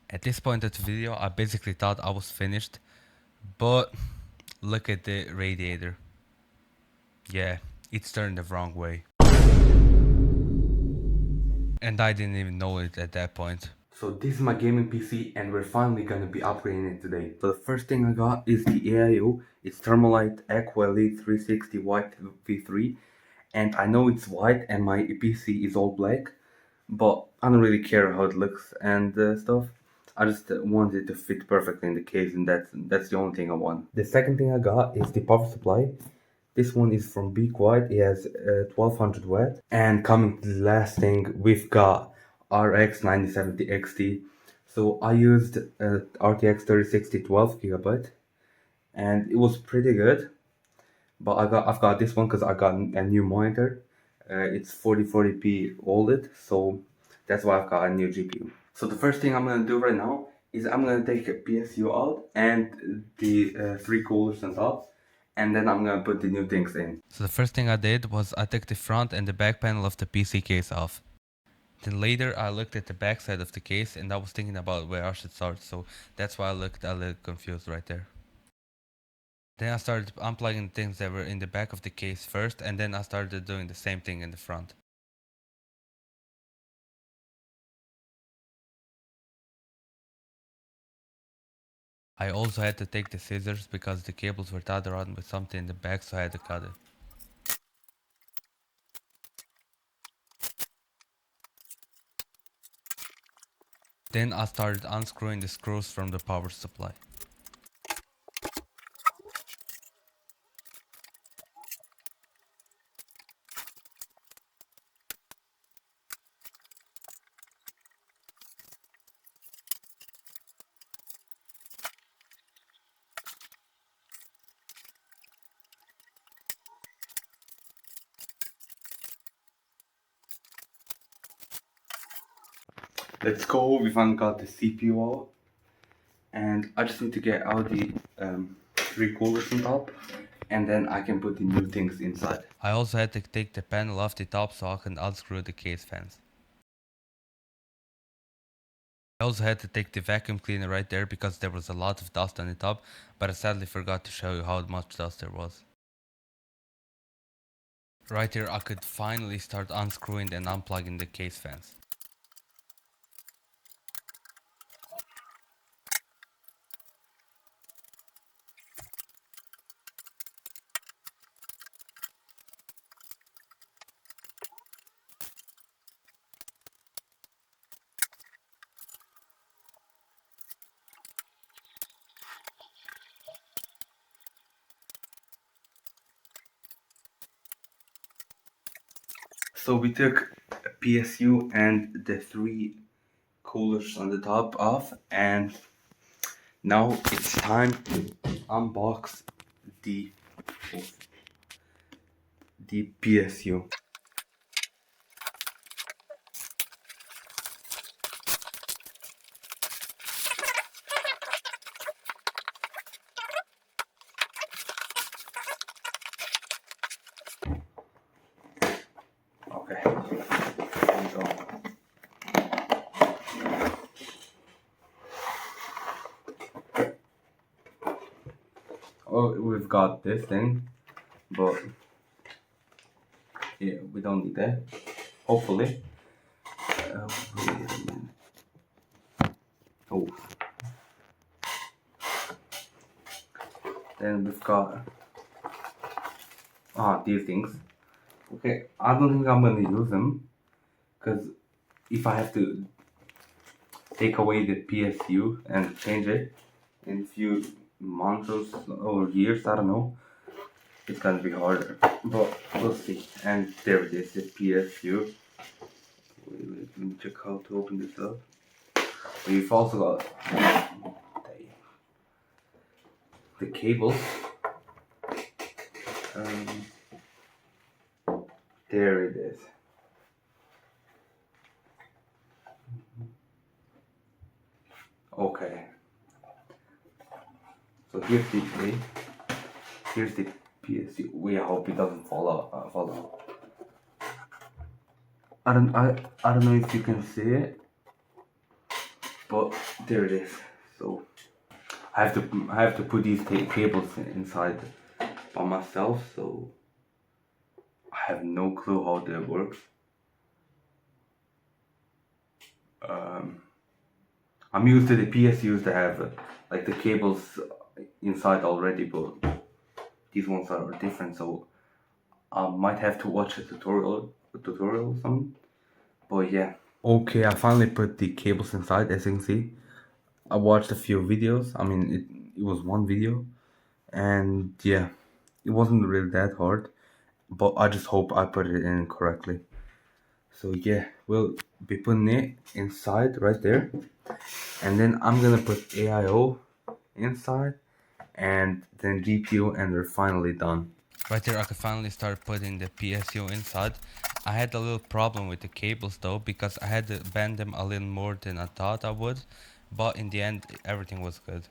At this point of the video, I basically thought I was finished, but look at the radiator. Yeah, it's turned the wrong way. And I didn't even know it at that point. So this is my gaming PC and we're finally gonna be upgrading it today. So the first thing I got is the AIO. It's Thermalite Aqua Elite 360 White V3. And I know it's white and my PC is all black, but I don't really care how it looks and stuff. I just want it to fit perfectly in the case, and that's the only thing I want. The second thing I got is the power supply. This one is from Be Quiet. It has 1200 watt. And coming to the last thing, we've got RX 9070 XT. So I used RTX 3060 12 gigabyte, and it was pretty good. But I've got this one because I got a new monitor. It's 4040p OLED, so that's why I've got a new GPU. So the first thing I'm gonna do right now is I'm gonna take a PSU out and the three coolers on top, and then I'm gonna put the new things in. So the first thing I did was I took the front and the back panel of the PC case off. Then later I looked at the back side of the case and I was thinking about where I should start, so that's why I looked a little confused right there. Then I started unplugging things that were in the back of the case first, and then I started doing the same thing in the front. I also had to take the scissors because the cables were tied around with something in the back, so I had to cut it. Then I started unscrewing the screws from the power supply. Let's go, we finally got the CPU out. And I just need to get out the three coolers on top, and then I can put the new things inside. I also had to take the panel off the top so I can unscrew the case fans. I also had to take the vacuum cleaner right there because there was a lot of dust on the top, but I sadly forgot to show you how much dust there was. Right here I could finally start unscrewing and unplugging the case fans. So we took a PSU and the three coolers on the top off, and now it's time to unbox the PSU. Okay, here we go. Oh, we've got this thing, but yeah, we don't need that. Hopefully. Wait a minute. Oh. Then we've got these things. Okay, I don't think I'm gonna use them, because if I have to take away the PSU and change it in a few months or years, I don't know, it's gonna be harder, but we'll see. And there it is, the PSU. Wait, let me check how to open this up. We've also got the cable. There it is. Okay. So here's the PSU. We hope it doesn't fall out. I don't know if you can see it. But there it is. So I have to put these cables inside by myself. So I have no clue how that works. I'm used to the PSUs that have like the cables inside already, but these ones are different. So I might have to watch a tutorial or something. But yeah. Okay, I finally put the cables inside, as you can see. I watched a few videos. I mean, it was one video, and yeah, it wasn't really that hard. But I just hope I put it in correctly. So yeah, we'll be putting it inside right there, and then I'm gonna put AIO inside, and then GPU, and we're finally done. Right there, I could finally start putting the PSU inside. I had a little problem with the cables though, because I had to bend them a little more than I thought I would, but in the end, everything was good.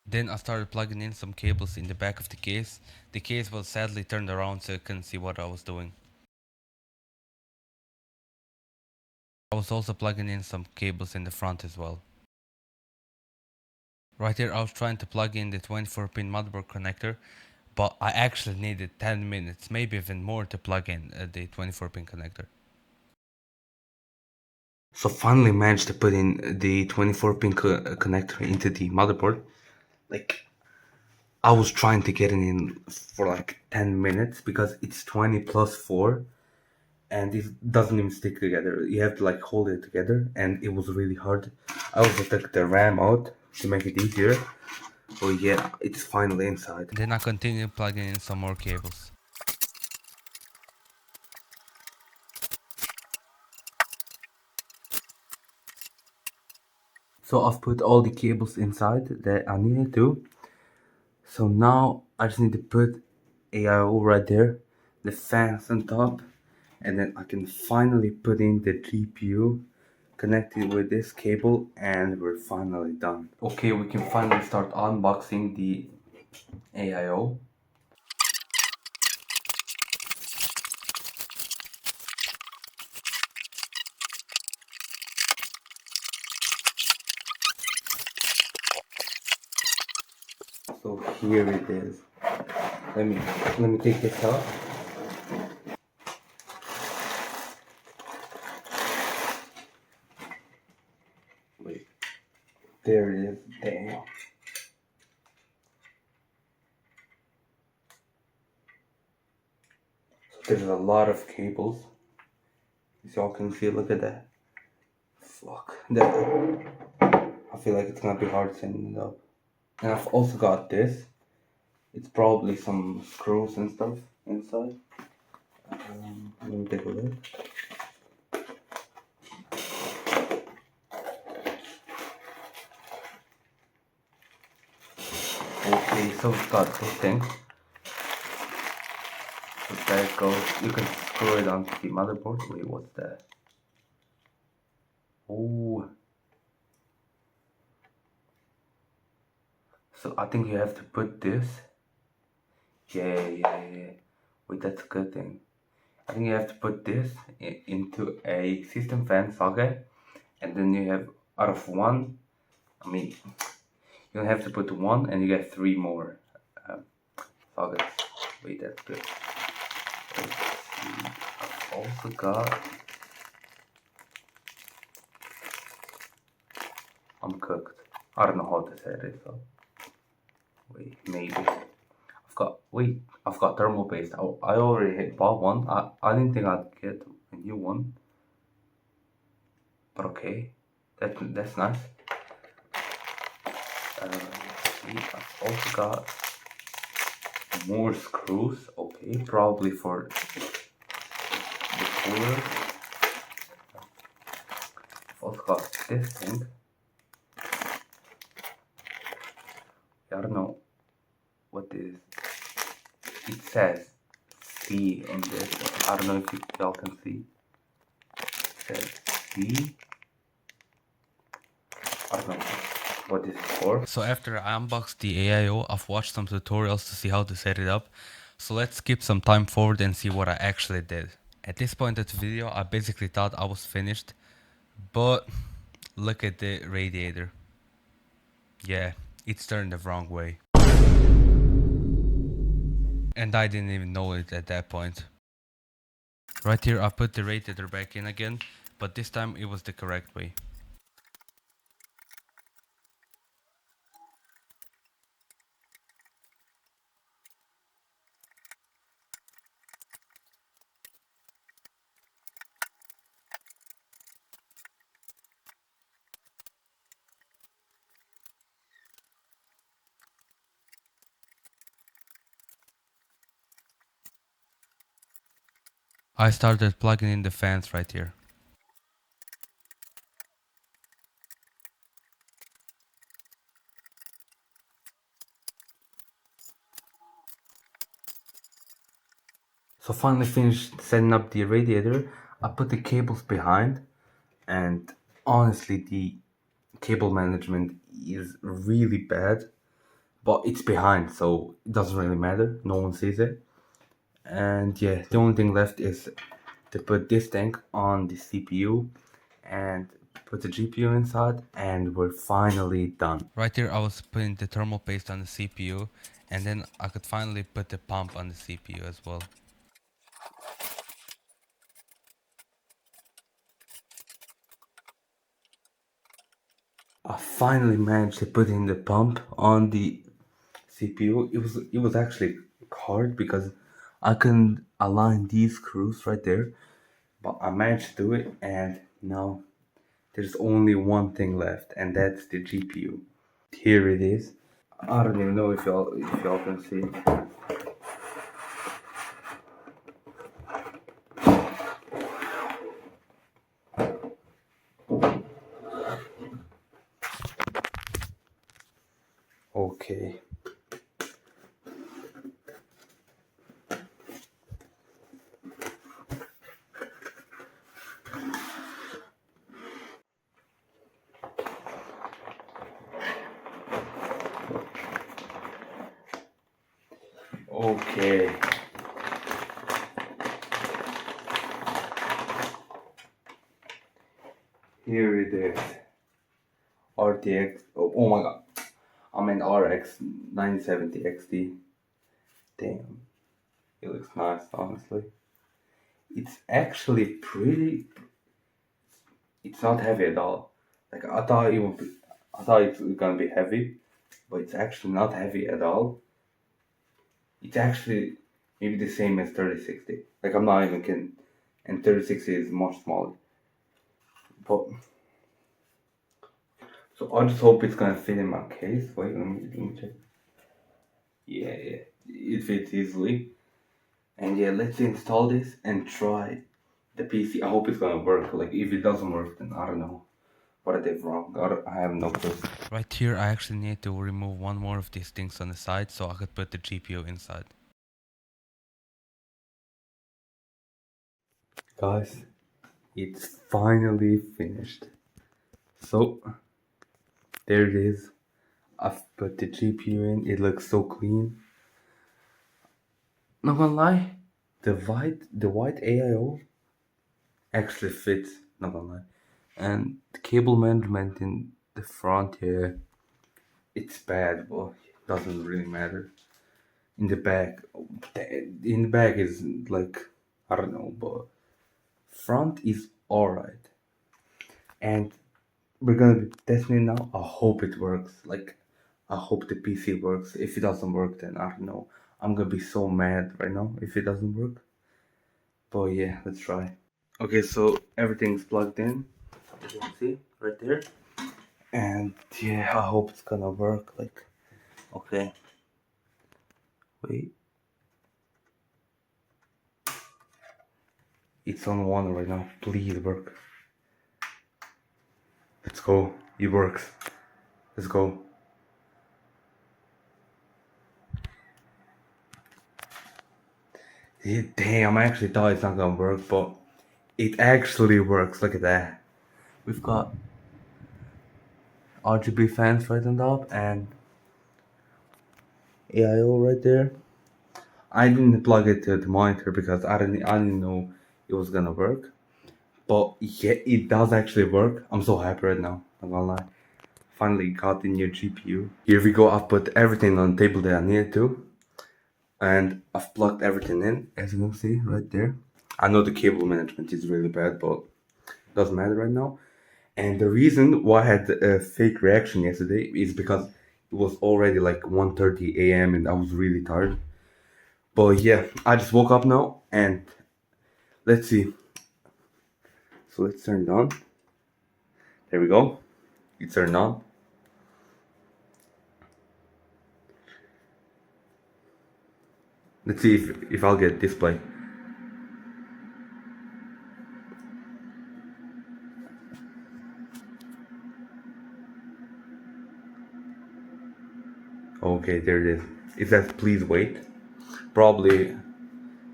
Then I started plugging in some cables in the back of the case. The case was sadly turned around so I couldn't see what I was doing. I was also plugging in some cables in the front as well. Right here I was trying to plug in the 24-pin motherboard connector, but I actually needed 10 minutes, maybe even more, to plug in the 24-pin connector. So finally managed to put in the 24-pin connector into the motherboard. Like, I was trying to get it in for like 10 minutes because it's 20 plus 4 and it doesn't even stick together. You have to like hold it together, and it was really hard. I also took the RAM out to make it easier. Oh yeah, it's finally inside. Then I continued plugging in some more cables. So I've put all the cables inside that I needed to. So now I just need to put AIO right there, the fans on top, and then I can finally put in the GPU connected with this cable, and we're finally done. Okay, we can finally start unboxing the AIO. So here it is. Let me take this out. Wait. There it is. Damn. So there's a lot of cables. As y'all can see, look at that. Fuck. That. I feel like it's gonna be hard setting it up. And I've also got this. It's probably some screws and stuff inside. Let me take a look. Okay, so we've got this thing. So there it goes. You can screw it onto the motherboard. Wait, what's that? Oh. So I think you have to put this. Yeah. Wait, that's a good thing. I think you have to put this into a system fan socket, and then you have out of one. I mean, you have to put one, and you get 3 more sockets. Wait, that's good. Let's see. I've also got. I'm cooked. I don't know how to say this. So. Wait, maybe. I've got thermal paste. I already bought one. I didn't think I'd get a new one. But okay. That's nice. See, I've also got more screws. Okay, probably for the cooler. I've also got this thing. I don't know what this. It says C on this. I don't know if y'all can see. It says C. I don't know. what this is for. So after I unboxed the AIO, I've watched some tutorials to see how to set it up. So let's skip some time forward and see what I actually did. At this point of the video, I basically thought I was finished, but look at the radiator. Yeah, it's turned the wrong way. And I didn't even know it at that point. Right here I put the radiator back in again, but this time it was the correct way. I started plugging in the fans right here. So finally finished setting up the radiator. I put the cables behind, and honestly the cable management is really bad, but it's behind, so it doesn't really matter, no one sees it. And yeah, the only thing left is to put this tank on the CPU and put the GPU inside, and we're finally done. Right here I was putting the thermal paste on the CPU, and then I could finally put the pump on the CPU as well. I finally managed to put in the pump on the CPU. It was actually hard because I couldn't align these screws right there, but I managed to do it, and now there's only one thing left, and that's the GPU. Here it is. I don't even know if y'all can see. Okay. Okay. Here it is. RTX. Oh my god. I meant RX 970 XT. Damn. It looks nice, honestly. It's actually pretty. It's not heavy at all. Like I thought it's gonna be heavy, but it's actually not heavy at all. It's actually maybe the same as 3060. Like I'm not even kidding. And 3060 is much smaller. But so I just hope it's gonna fit in my case. Wait, let me check. Yeah, it fits easily. And yeah, let's install this and try the PC. I hope it's gonna work. Like if it doesn't work, then I don't know what I did wrong. I have no clue. Right here, I actually need to remove one more of these things on the side so I could put the GPU inside. Guys, it's finally finished. So there it is. I've put the GPU in. It looks so clean. Not gonna lie, the white AIO actually fits. Not gonna lie, and the cable management in the front here, it's bad, but it doesn't really matter. In the back, is like I don't know, but front is alright. And we're gonna be testing it now. I hope it works. Like I hope the PC works. If it doesn't work, then I don't know. I'm gonna be so mad right now if it doesn't work. But yeah, let's try. Okay, so everything's plugged in. As you can see right there. And yeah, I hope it's gonna work. Like, okay. Wait. It's on one right now. Please work. Let's go. It works. Let's go. Yeah, damn, I actually thought it's not gonna work, but it actually works. Look at that. We've got RGB fans right on top and AIO right there. I didn't plug it to the monitor because I didn't know it was gonna work. But yeah, it does actually work. I'm so happy right now, not gonna lie. Finally got the new GPU. Here we go, I've put everything on the table that I needed to. And I've plugged everything in, as you can see right there. I know the cable management is really bad, but it doesn't matter right now. And the reason why I had a fake reaction yesterday is because it was already like 1:30 a.m. and I was really tired. But yeah, I just woke up now and let's see. So let's turn it on. There we go. It's turned on. Let's see if I'll get display. Okay, there it is. It says please wait. Probably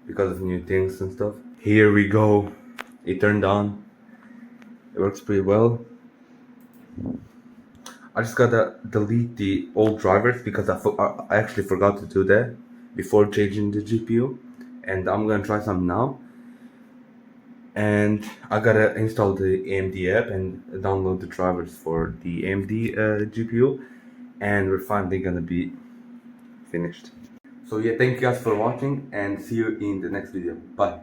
because of new things and stuff. Here we go. It turned on. It works pretty well. I just gotta delete the old drivers because I actually forgot to do that before changing the GPU, and I'm gonna try some now. And I gotta install the AMD app and download the drivers for the AMD GPU, and we're finally gonna be finished. So yeah, thank you guys for watching and see you in the next video. Bye.